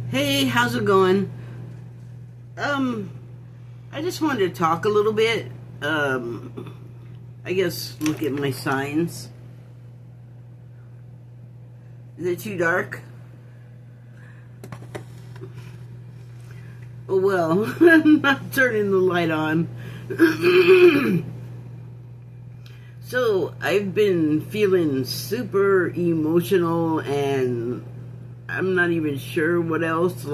Hey, how's it going? Um, I just wanted to talk a little bit. I guess look at my signs. Is it too dark? Oh well, I'm not turning the light on. So, I've been feeling super emotional and I'm not even sure what else,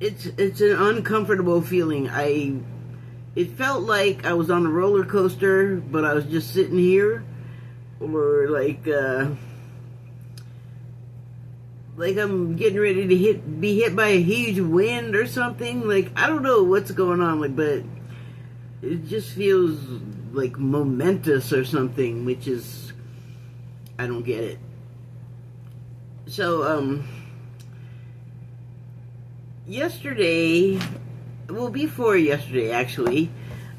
it's an uncomfortable feeling. It felt like I was on a roller coaster, but I was just sitting here, or like I'm getting ready to be hit by a huge wind or something. Like, I don't know what's going on, but it just feels like momentous or something, which is, I don't get it. So, before yesterday, actually,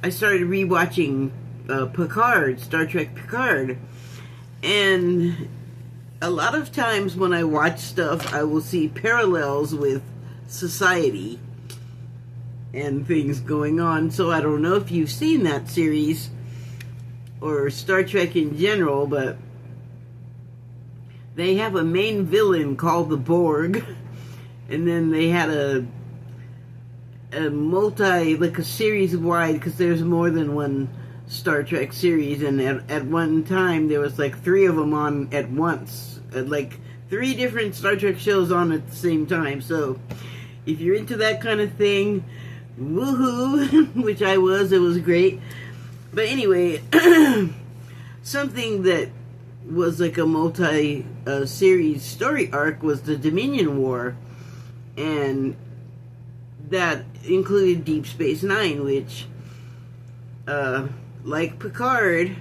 I started rewatching Picard, Star Trek Picard. And a lot of times when I watch stuff, I will see parallels with society and things going on. So I don't know if you've seen that series or Star Trek in general, but they have a main villain called the Borg. And then they had a series wide, because there's more than one Star Trek series, and at one time there was like three of them on at once, like three different Star Trek shows on at the same time. So if you're into that kind of thing, woohoo, which I was, it was great. But anyway, something that was like a multi-series story arc was the Dominion War, and that included Deep Space Nine, which, like Picard,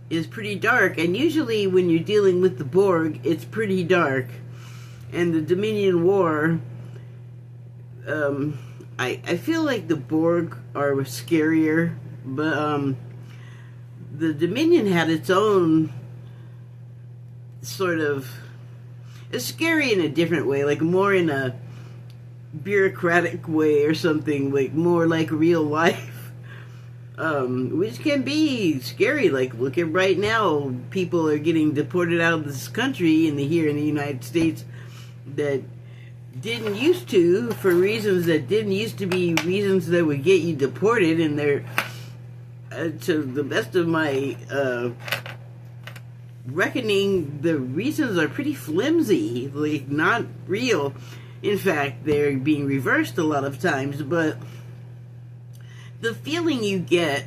is pretty dark. And usually when you're dealing with the Borg, it's pretty dark. And the Dominion War, I feel like the Borg are scarier, but the Dominion had its own sort of, it's scary in a different way, like more in a bureaucratic way or something, like more like real life, which can be scary. Like, look at right now, people are getting deported out of this country here in the United States that didn't used to, for reasons that didn't used to be reasons that would get you deported, and they're, to the best of my reckoning, the reasons are pretty flimsy, like not real. In fact, they're being reversed a lot of times. But the feeling you get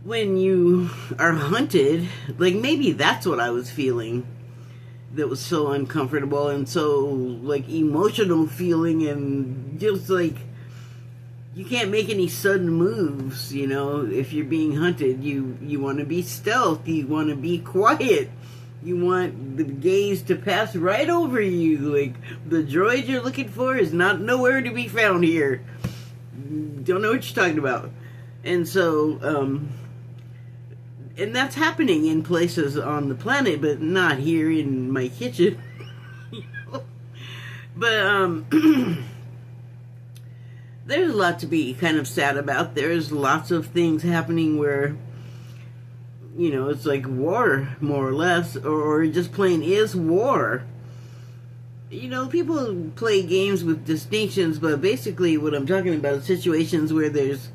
when you are hunted, like maybe that's what I was feeling, that was so uncomfortable and so like emotional feeling, and just like you can't make any sudden moves, you know. If you're being hunted, you want to be stealth, you want to be quiet, you want the gaze to pass right over you. Like, the droid you're looking for is not nowhere to be found here. Don't know what you're talking about. And so, and that's happening in places on the planet, but not here in my kitchen. But, there's a lot to be kind of sad about. There's lots of things happening where, you know, it's like war, more or less, or just plain is war. You know, people play games with distinctions, but basically what I'm talking about is situations where there's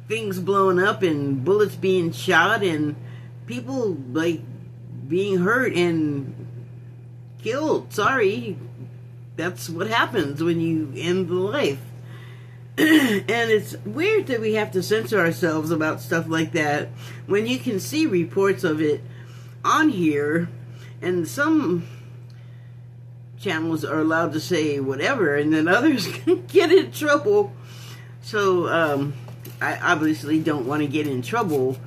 things blowing up and bullets being shot and people, like, being hurt and killed. Sorry, that's what happens when you end the life. And it's weird that we have to censor ourselves about stuff like that when you can see reports of it on here, and some channels are allowed to say whatever, and then others can get in trouble. So I obviously don't want to get in trouble,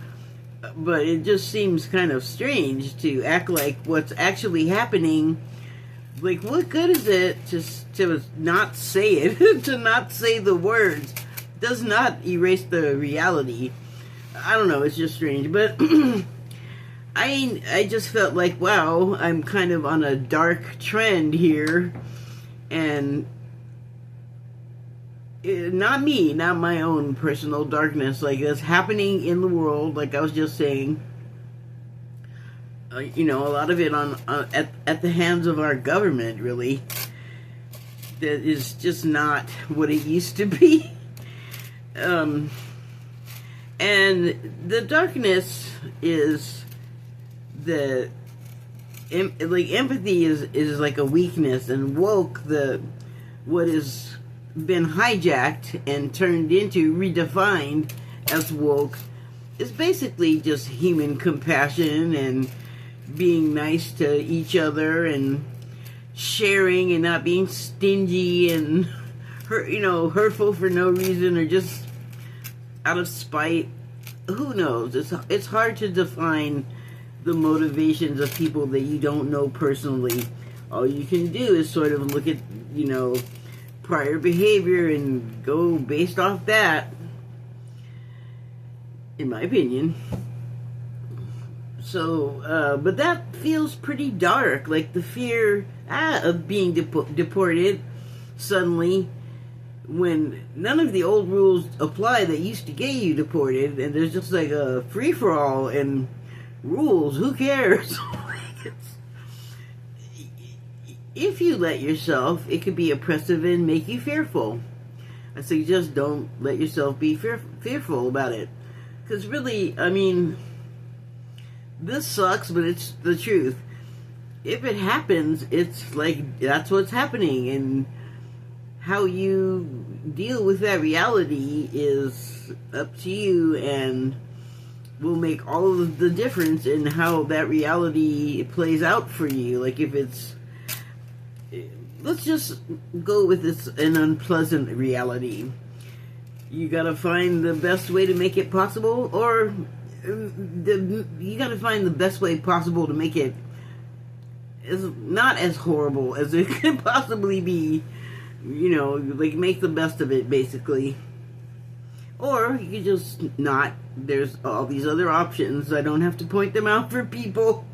but it just seems kind of strange to act like what's actually happening. Like, what good is it to not say it, to not say the words? Does not erase the reality. I don't know, it's just strange. But I just felt like, wow, I'm kind of on a dark trend here, and not me, not my own personal darkness, like that's happening in the world, like I was just saying. A lot of it at the hands of our government, really. That is just not what it used to be. And the darkness is empathy is like a weakness, and woke, what has been hijacked and turned into, redefined as woke, is basically just human compassion and being nice to each other and sharing and not being stingy and hurtful for no reason or just out of spite. Who knows? It's hard to define the motivations of people that you don't know personally. All you can do is sort of look at, prior behavior and go based off that, in my opinion. So, but that feels pretty dark, like the fear of being deported suddenly, when none of the old rules apply that used to get you deported, and there's just like a free-for-all and rules. Who cares? If you let yourself, it could be oppressive and make you fearful. I suggest don't let yourself be fearful about it. Because really, I mean, this sucks, but it's the truth. If it happens, it's like, that's what's happening. And how you deal with that reality is up to you, and will make all of the difference in how that reality plays out for you. Like if it's, let's just go with this, an unpleasant reality. You gotta find the best way to make it possible, or you gotta find the best way possible to make it not as horrible as it could possibly be. Like make the best of it, basically. Or you could just not. There's all these other options. I don't have to point them out for people.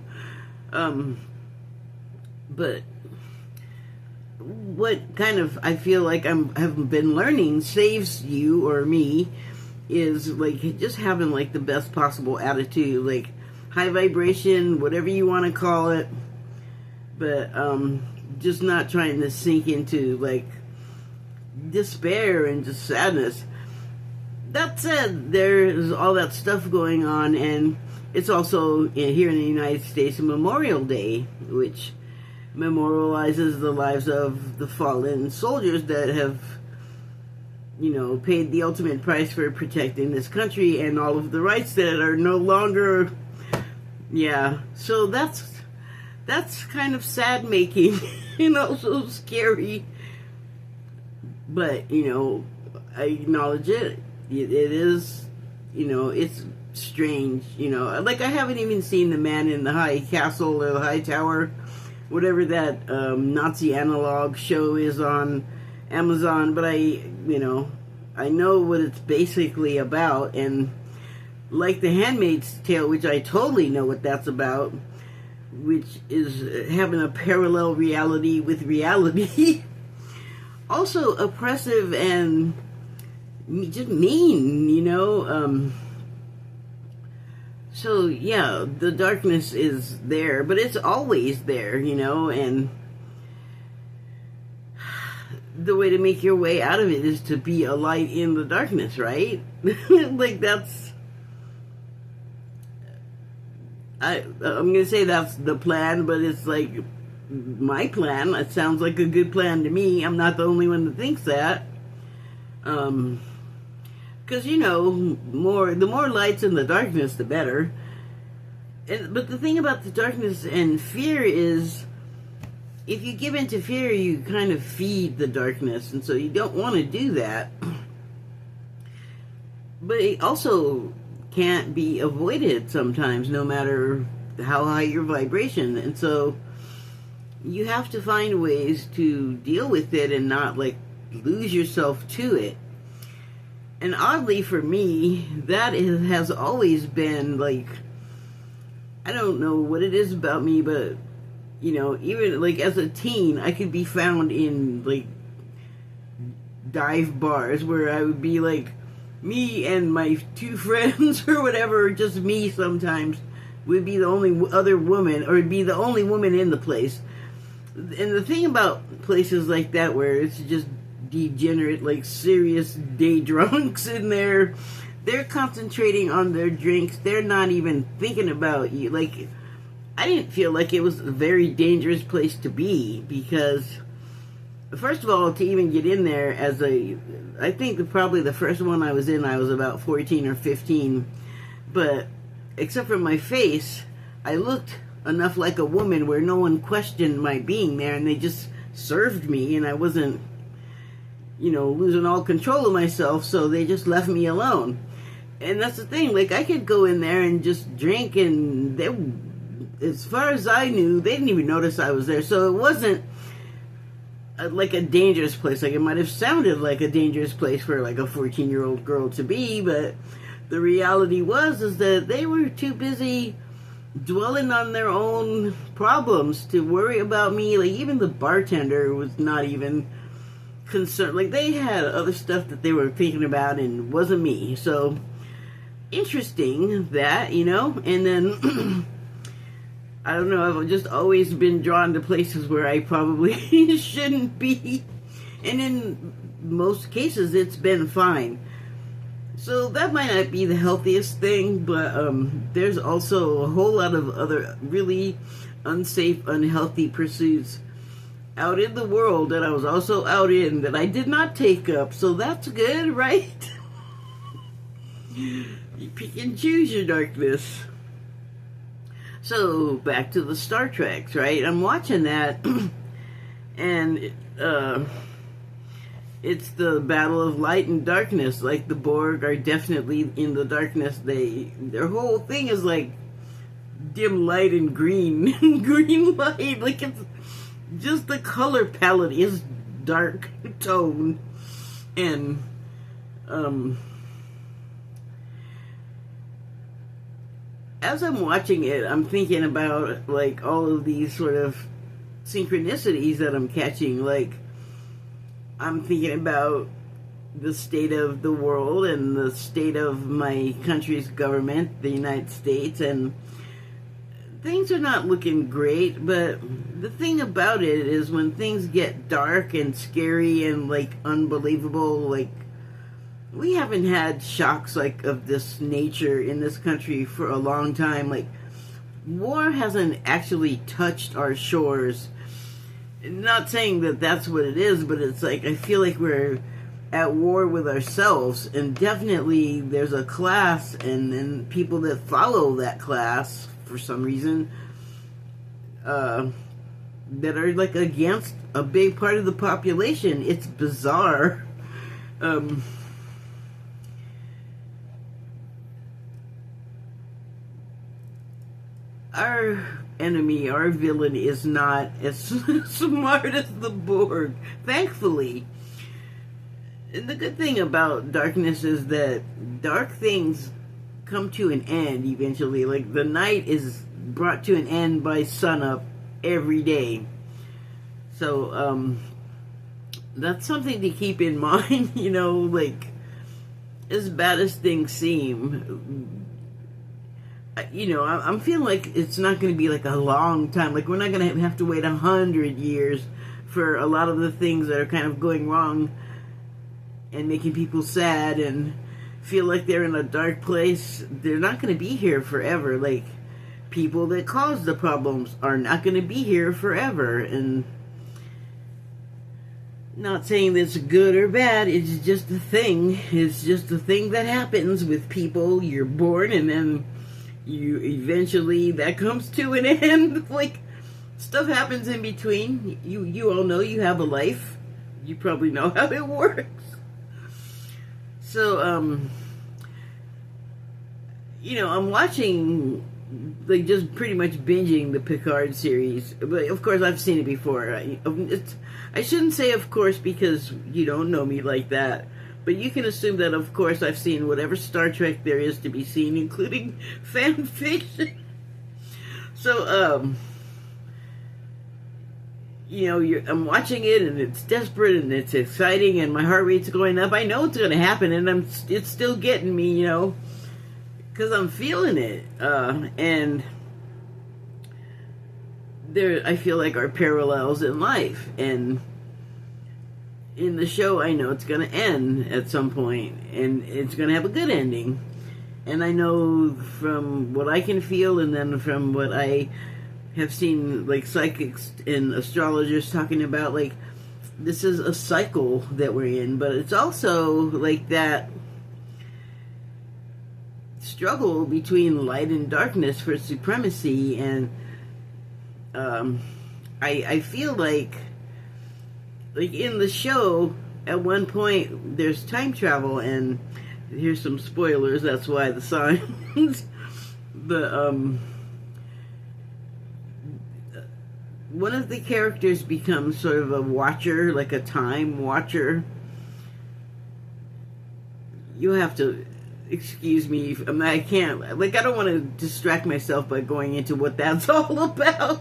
But what kind of, I feel like have been learning saves you or me is like just having like the best possible attitude, like high vibration, whatever you want to call it, but just not trying to sink into like despair and just sadness. That said, there's all that stuff going on, and it's also here in the United States Memorial Day, which memorializes the lives of the fallen soldiers that have, paid the ultimate price for protecting this country, and all of the rights that are no longer, so that's kind of sad making and also scary, but, I acknowledge it. It is, it's strange, like I haven't even seen The Man in the High Castle or the High Tower, whatever that Nazi analog show is on Amazon, but I know what it's basically about, and like The Handmaid's Tale, which I totally know what that's about, which is having a parallel reality with reality. Also oppressive and just mean, so yeah, the darkness is there, but it's always there, and the way to make your way out of it is to be a light in the darkness, right? Like I'm gonna say that's the plan, but it's like my plan. It sounds like a good plan to me. I'm not the only one that thinks that. Because, the more lights in the darkness, the better. But the thing about the darkness and fear is, if you give into fear, you kind of feed the darkness, and so you don't want to do that. But it also can't be avoided sometimes, no matter how high your vibration. And so you have to find ways to deal with it and not, like, lose yourself to it. And oddly for me, that has always been, like, I don't know what it is about me, but you know, even like as a teen, I could be found in like dive bars where I would be like me and my two friends or whatever, or just me sometimes, would be the only other woman, or be the only woman in the place. And the thing about places like that where it's just degenerate, like serious day drunks in there, they're concentrating on their drinks. They're not even thinking about you. Like, I didn't feel like it was a very dangerous place to be, because first of all, to even get in there I think probably the first one I was in, I was about 14 or 15. But except for my face, I looked enough like a woman where no one questioned my being there, and they just served me, and I wasn't, you know, losing all control of myself, so they just left me alone. And that's the thing, like, I could go in there and just drink, and they, as far as I knew, they didn't even notice I was there. So it wasn't like a dangerous place. Like, it might have sounded like a dangerous place for like a 14-year-old girl to be, but the reality is that they were too busy dwelling on their own problems to worry about me. Like, even the bartender was not even concerned. Like, they had other stuff that they were thinking about, and it wasn't me. So interesting that, you know. And then I don't know, I've just always been drawn to places where I probably shouldn't be, and in most cases it's been fine. So that might not be the healthiest thing, but there's also a whole lot of other really unsafe, unhealthy pursuits out in the world that I was also out in that I did not take up. So that's good, right? You pick and choose your darkness. So back to the Star Treks, right? I'm watching that, and it's the battle of light and darkness. Like, the Borg are definitely in the darkness. Their whole thing is like dim light and green, green light. Like, it's just the color palette is dark tone, and as I'm watching it, I'm thinking about like all of these sort of synchronicities that I'm catching. Like, I'm thinking about the state of the world and the state of my country's government, the United States, and things are not looking great. But the thing about it is, when things get dark and scary and like unbelievable, like, we haven't had shocks like of this nature in this country for a long time. Like, war hasn't actually touched our shores. Not saying that that's what it is, but it's like, I feel like we're at war with ourselves, and definitely there's a class and people that follow that class for some reason that are like against a big part of the population. It's bizarre. Our enemy, our villain, is not as smart as the Borg, thankfully. And the good thing about darkness is that dark things come to an end eventually. Like, the night is brought to an end by sunup every day. So, that's something to keep in mind, you know. Like, as bad as things seem, you know, I'm feeling like it's not going to be like a long time. Like, we're not going to have to wait 100 years for a lot of the things that are kind of going wrong and making people sad and feel like they're in a dark place. They're not going to be here forever. Like, people that cause the problems are not going to be here forever. And not saying that's good or bad, it's just a thing. It's just a thing that happens with people. You're born, and then you eventually, that comes to an end. Like, stuff happens in between. You all know you have a life. You probably know how it works. So, you know, I'm watching, like, just pretty much binging the Picard series. But, of course, I've seen it before. I shouldn't say of course, because you don't know me like that. But you can assume that, of course, I've seen whatever Star Trek there is to be seen, including fan fiction. So, I'm watching it, and it's desperate, and it's exciting, and my heart rate's going up. I know it's going to happen, and it's still getting me, because I'm feeling it. And there, I feel like are parallels in life, and in the show, I know it's going to end at some point, and it's going to have a good ending. And I know from what I can feel, and then from what I have seen, like, psychics and astrologers talking about, like, this is a cycle that we're in, but it's also like that struggle between light and darkness for supremacy. And I feel like in the show, at one point there's time travel, and here's some spoilers, that's why the signs. One of the characters becomes sort of a watcher, like a time watcher. You have to excuse me. I can't, like, I don't want to distract myself by going into what that's all about.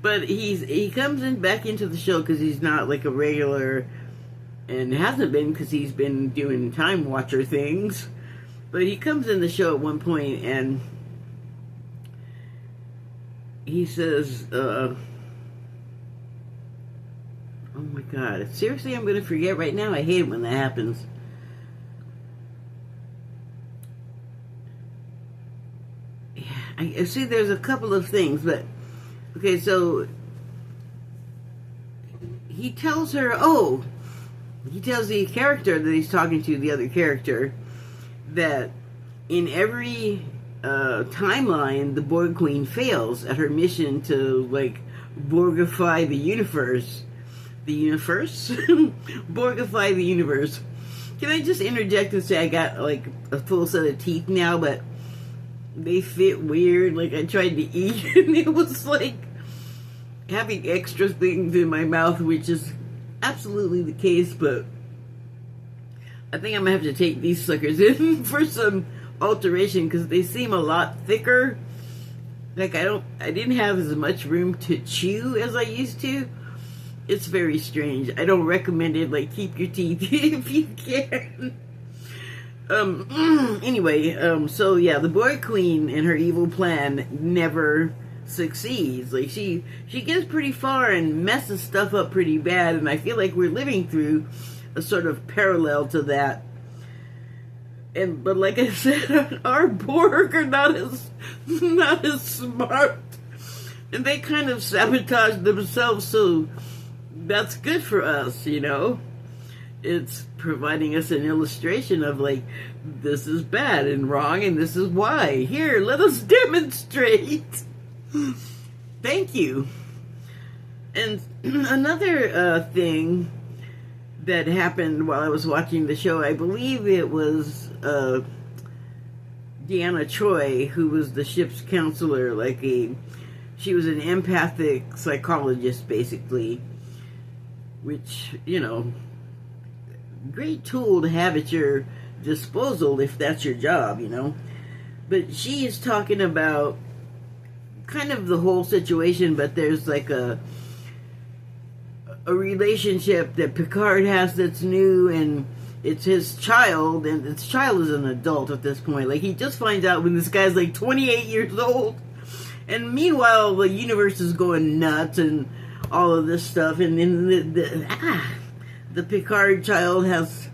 But he comes back into the show because he's not like a regular, and hasn't been because he's been doing time watcher things. But he comes in the show at one point, and he says, oh my God, seriously, I'm going to forget right now? I hate it when that happens. I see there's a couple of things, but okay, so he tells her, he tells the character that he's talking to, the other character, that in every timeline, the Borg Queen fails at her mission to, like, Borgify the universe. The universe? Borgify the universe. Can I just interject and say I got, like, a full set of teeth now, but they fit weird. Like, I tried to eat, and it was like having extra things in my mouth, which is absolutely the case, but I think I'm gonna have to take these suckers in for some alteration, because they seem a lot thicker. Like, I didn't have as much room to chew as I used to. It's very strange. I don't recommend it. Like, keep your teeth if you can. Anyway, so yeah, the Borg Queen and her evil plan never succeeds. Like, she gets pretty far and messes stuff up pretty bad, and I feel like we're living through a sort of parallel to that. But like I said, our Borg are not as smart, and they kind of sabotage themselves, so that's good for us, It's providing us an illustration of, like, this is bad and wrong, and this is why. Here, let us demonstrate. Thank you. And another thing that happened while I was watching the show, I believe it was Deanna Troi, who was the ship's counselor. She was an empathic psychologist, basically, which, great tool to have at your disposal if that's your job, But she is talking about kind of the whole situation, but there's like a relationship that Picard has that's new, and it's his child, and his child is an adult at this point. Like, he just finds out when this guy's like 28 years old, and meanwhile the universe is going nuts and all of this stuff, and then the Picard child has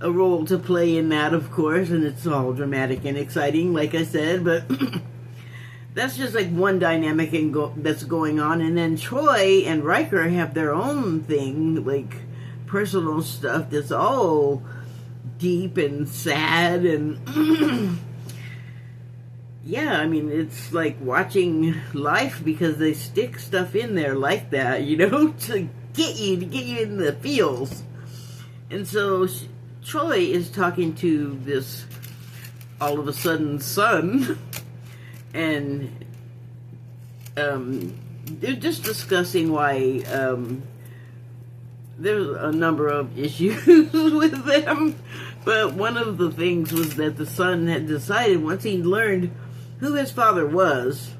a role to play in that, of course, and it's all dramatic and exciting, like I said, but that's just like one dynamic that's going on. And then Troi and Riker have their own thing, like personal stuff that's all deep and sad, and yeah, I mean, it's like watching Life, because they stick stuff in there like that, to get you in the feels. And so Troi is talking to this all of a sudden son, and they're just discussing why there's a number of issues with them, but one of the things was that the son had decided, once he learned who his father was,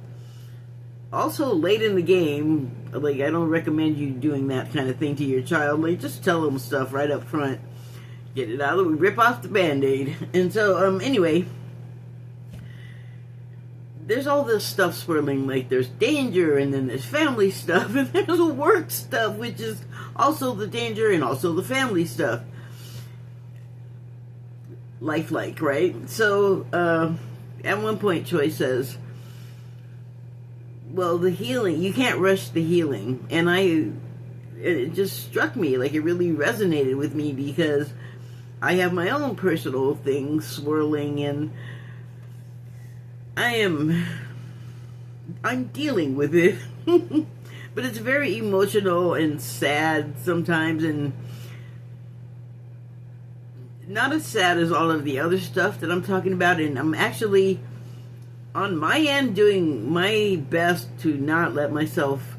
Also, late in the game, like, I don't recommend you doing that kind of thing to your child. Like, just tell them stuff right up front. Get it out of the way, rip off the Band-Aid. And so, anyway, there's all this stuff swirling. Like, there's danger, and then there's family stuff, and there's work stuff, which is also the danger and also the family stuff. Lifelike, right? So, at one point, Choi says, well, the healing, you can't rush the healing. And it just struck me, like, it really resonated with me, because I have my own personal things swirling, and I'm dealing with it. But it's very emotional and sad sometimes, and not as sad as all of the other stuff that I'm talking about. And I'm actually, on my end, doing my best to not let myself,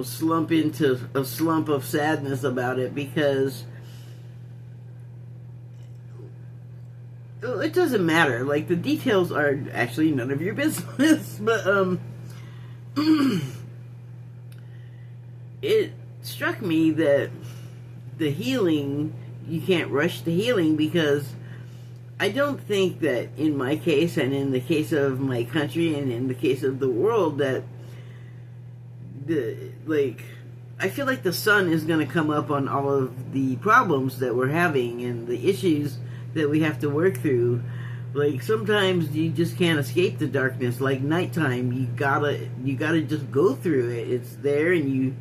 slump into a slump of sadness about it, because it doesn't matter. Like, the details are actually none of your business. But, it struck me that the healing, you can't rush the healing, because I don't think that in my case, and in the case of my country, and in the case of the world, that I feel like the sun is going to come up on all of the problems that we're having and the issues that we have to work through. Like, sometimes you just can't escape the darkness. Like nighttime, you gotta just go through it. It's there, and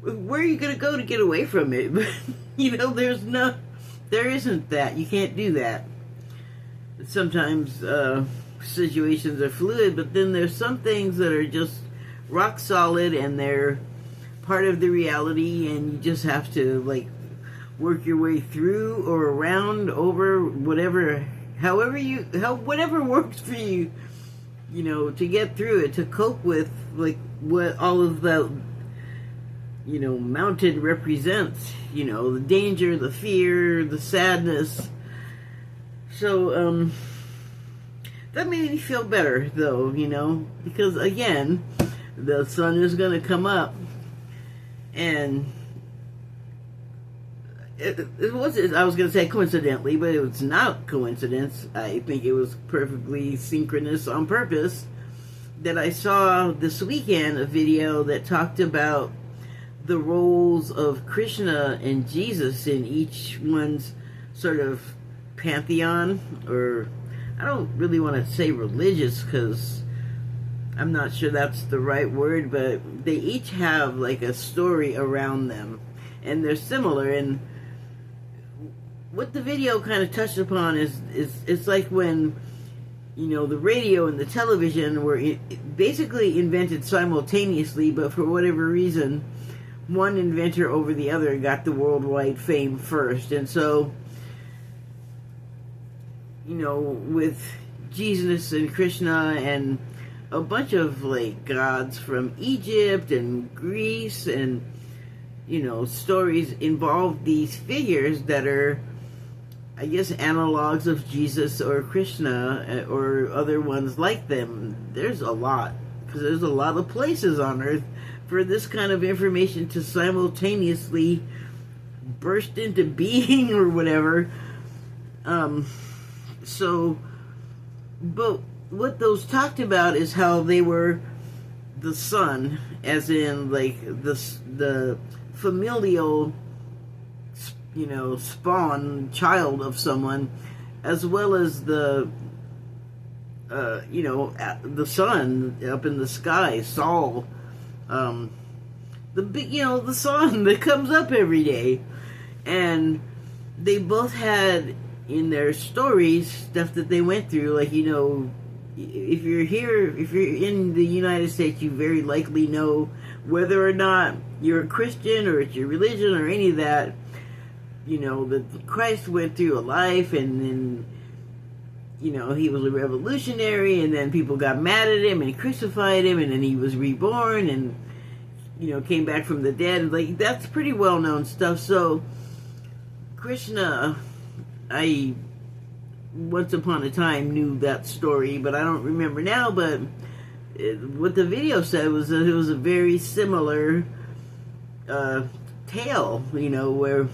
where are you gonna go to get away from it? There isn't that. You can't do that. Sometimes situations are fluid, but then there's some things that are just rock solid, and they're part of the reality, and you just have to, like, work your way through or around, over, whatever works for you, to get through it, to cope with, like, what all of the, mountain represents, the danger, the fear, the sadness. So, that made me feel better, though, because, again, the sun is going to come up, and it was, I was going to say coincidentally, but it was not coincidence. I think it was perfectly synchronous on purpose that I saw this weekend a video that talked about the roles of Krishna and Jesus in each one's sort of pantheon, or I don't really want to say religious, because I'm not sure that's the right word, but they each have like a story around them, and they're similar. And what the video kind of touched upon is it's like when, the radio and the television were basically invented simultaneously, but for whatever reason, one inventor over the other got the worldwide fame first. And so, with Jesus and Krishna and a bunch of, like, gods from Egypt and Greece, and, stories involve these figures that are, I guess, analogs of Jesus or Krishna or other ones like them. There's a lot, because there's a lot of places on Earth for this kind of information to simultaneously burst into being or whatever. But what those talked about is how they were the son, as in, like, the familial, spawn, child of someone, as well as the sun up in the sky, Saul, the sun that comes up every day. And they both had in their stories stuff that they went through. Like, if you're in the United States, you very likely know, whether or not you're a Christian or it's your religion or any of that, that Christ went through a life, and then, he was a revolutionary, and then people got mad at him and crucified him, and then he was reborn and, came back from the dead. Like, that's pretty well-known stuff. So, Krishna, I once upon a time knew that story, but I don't remember now. But what the video said was that it was a very similar tale, where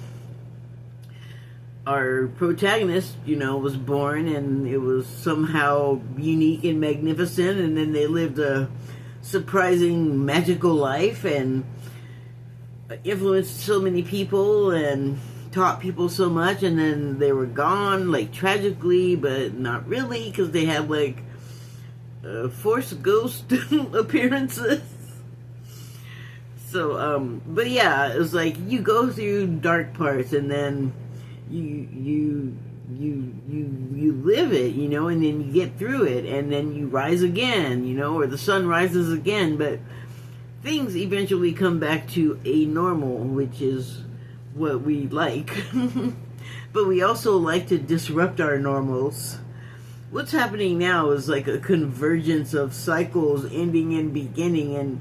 our protagonist, was born and it was somehow unique and magnificent, and then they lived a surprising, magical life and influenced so many people and taught people so much, and then they were gone, like, tragically, but not really, because they had, like, forced ghost appearances. So, but yeah, it was like you go through dark parts, and then you live it, and then you get through it, and then you rise again, or the sun rises again, but things eventually come back to a normal, which is what we like. But we also like to disrupt our normals. What's happening now is like a convergence of cycles ending and beginning, and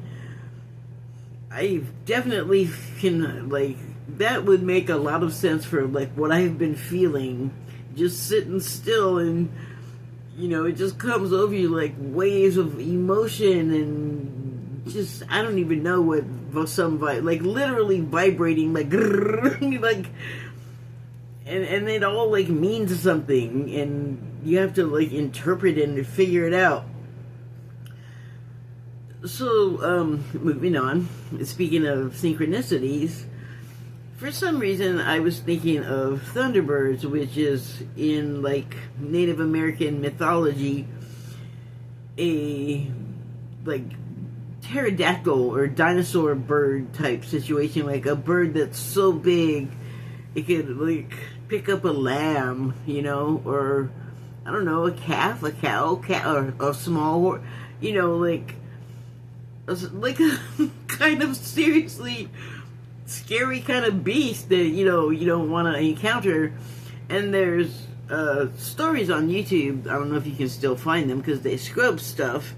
I definitely can, like, that would make a lot of sense for, like, what I've been feeling, just sitting still, and, it just comes over you like waves of emotion, and just, I don't even know what, like, literally vibrating, like, like, and it all, like, means something, and you have to, like, interpret it and figure it out. So, moving on, speaking of synchronicities, for some reason I was thinking of Thunderbirds, which is in, like, Native American mythology, a, like, pterodactyl or dinosaur bird type situation, like a bird that's so big it could, like, pick up a lamb, or, I don't know, a calf, a cow, or a small, like a kind of seriously scary kind of beast that, you don't want to encounter. And there's stories on YouTube, I don't know if you can still find them because they scrub stuff,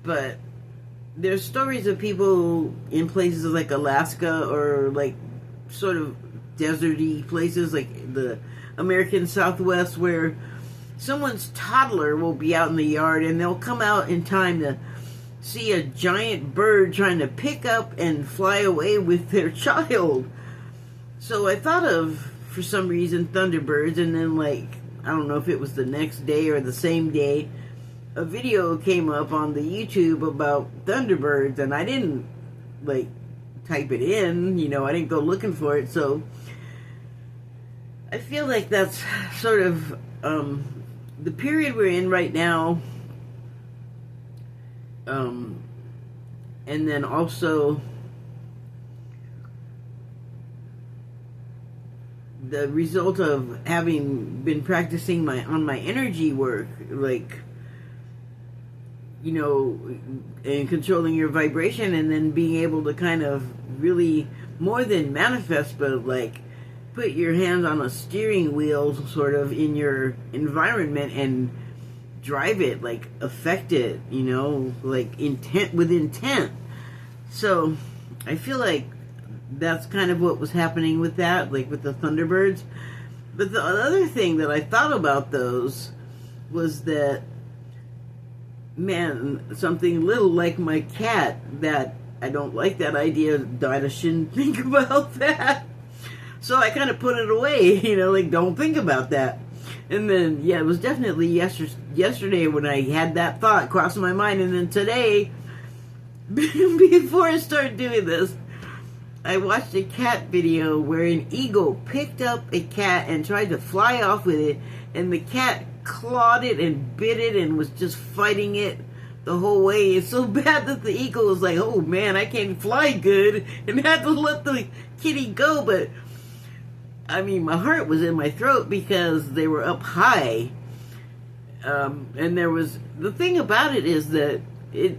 but there's stories of people in places like Alaska or, like, sort of deserty places like the American Southwest, where someone's toddler will be out in the yard and they'll come out in time to see a giant bird trying to pick up and fly away with their child. So I thought of, for some reason, Thunderbirds, and then, like, I don't know if it was the next day or the same day, a video came up on the YouTube about Thunderbirds, and I didn't, like, type it in, I didn't go looking for it, so I feel like that's sort of the period we're in right now, and then also the result of having been practicing on my energy work, like, and controlling your vibration, and then being able to kind of really more than manifest, but, like, put your hands on a steering wheel sort of in your environment and drive it, like, affect it, like, with intent. So I feel like that's kind of what was happening with that, like with the Thunderbirds. But the other thing that I thought about those was that, man, something little like my cat, that I don't like that idea that I shouldn't think about that. So I kind of put it away, like, don't think about that. And then, yeah, it was definitely yesterday when I had that thought cross my mind. And then today, before I started doing this, I watched a cat video where an eagle picked up a cat and tried to fly off with it. And the cat clawed it and bit it and was just fighting it the whole way. It's so bad that the eagle was like, oh man, I can't fly good, and had to let the kitty go. But I mean, my heart was in my throat because they were up high. And there was, the thing about it is that,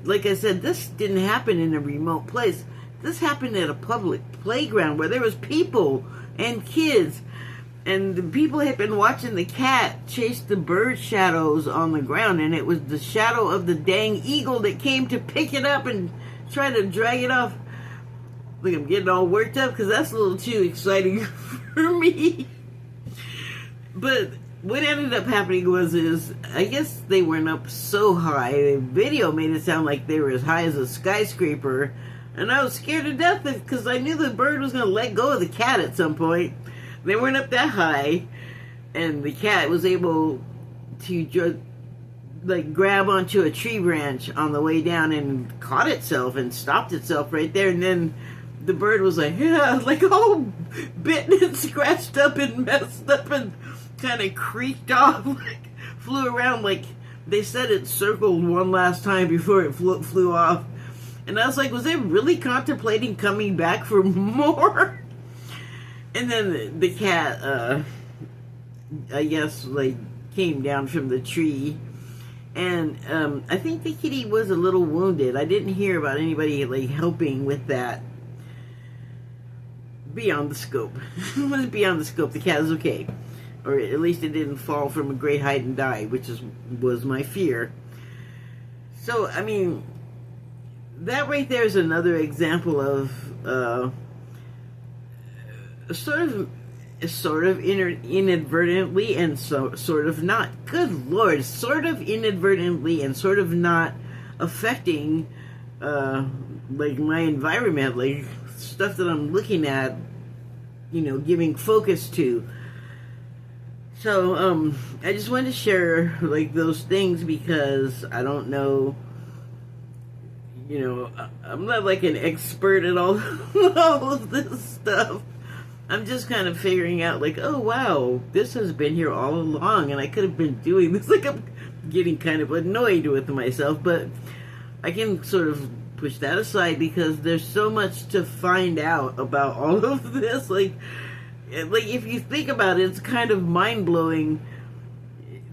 like I said, this didn't happen in a remote place. This happened at a public playground where there was people and kids. And the people had been watching the cat chase the bird shadows on the ground. And it was the shadow of the dang eagle that came to pick it up and try to drag it off. Look, I'm getting all worked up because that's a little too exciting for me. But what ended up happening is I guess they went up so high. The video made it sound like they were as high as a skyscraper, and I was scared to death because I knew the bird was going to let go of the cat at some point. They weren't up that high, and the cat was able to just like grab onto a tree branch on the way down and caught itself and stopped itself right there. And then the bird was like, yeah, like all bitten and scratched up and messed up and kind of creaked off, like flew around. Like they said, it circled one last time before it flew off. And I was like, was it really contemplating coming back for more? And then the cat, I guess, like came down from the tree. And I think the kitty was a little wounded. I didn't hear about anybody like helping with that. Beyond the scope. It was beyond the scope. The cat is okay. Or at least it didn't fall from a great height and die, which was my fear. So, I mean, that right there is another example of sort of inadvertently and sort of not. Good Lord, sort of inadvertently and sort of not affecting like my environment, like stuff that I'm looking at, you know, giving focus to. So I just wanted to share like those things because I don't know, you know, I'm not like an expert at all of this stuff. I'm just kind of figuring out, like, oh, wow, this has been here all along, and I could have been doing this. Like, I'm getting kind of annoyed with myself, but I can sort of push that aside because there's so much to find out about all of this. Like if you think about it, it's kind of mind-blowing.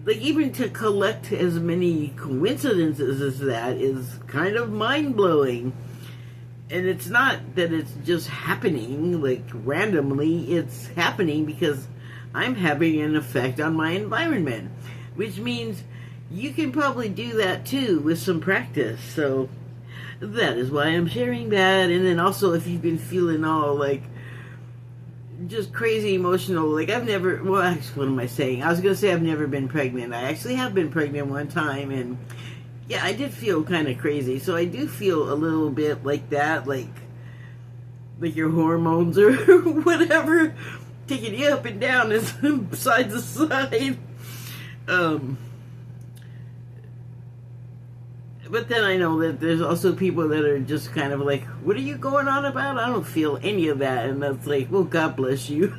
Like, even to collect as many coincidences as that is kind of mind-blowing. And it's not that it's just happening, like, randomly. It's happening because I'm having an effect on my environment. Which means you can probably do that, too, with some practice. So, that is why I'm sharing that. And then also, if you've been feeling all, like, just crazy emotional, like, I've never, well, actually, what am I saying? I was going to say I've never been pregnant. I actually have been pregnant one time, and yeah, I did feel kind of crazy. So I do feel a little bit like that, like your hormones or whatever taking you up and down and side to side. But then I know that there's also people that are just kind of like, what are you going on about? I don't feel any of that. And that's like, well, God bless you.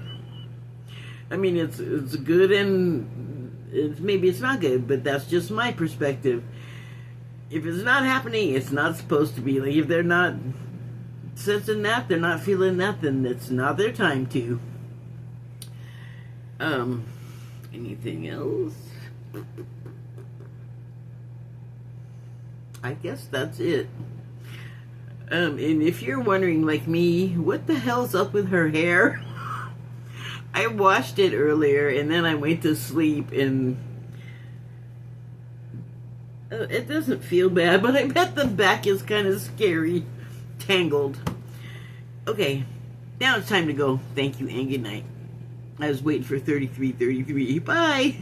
I mean, it's good and maybe it's not good, but that's just my perspective. If it's not happening, it's not supposed to be. Like, if they're not sensing that, they're not feeling that, then it's not their time to. Anything else? I guess that's it. And if you're wondering, like me, what the hell's up with her hair? I washed it earlier, and then I went to sleep, and it doesn't feel bad, but I bet the back is kind of scary, tangled. Okay, now it's time to go. Thank you, and good night. I was waiting for 3333. Bye!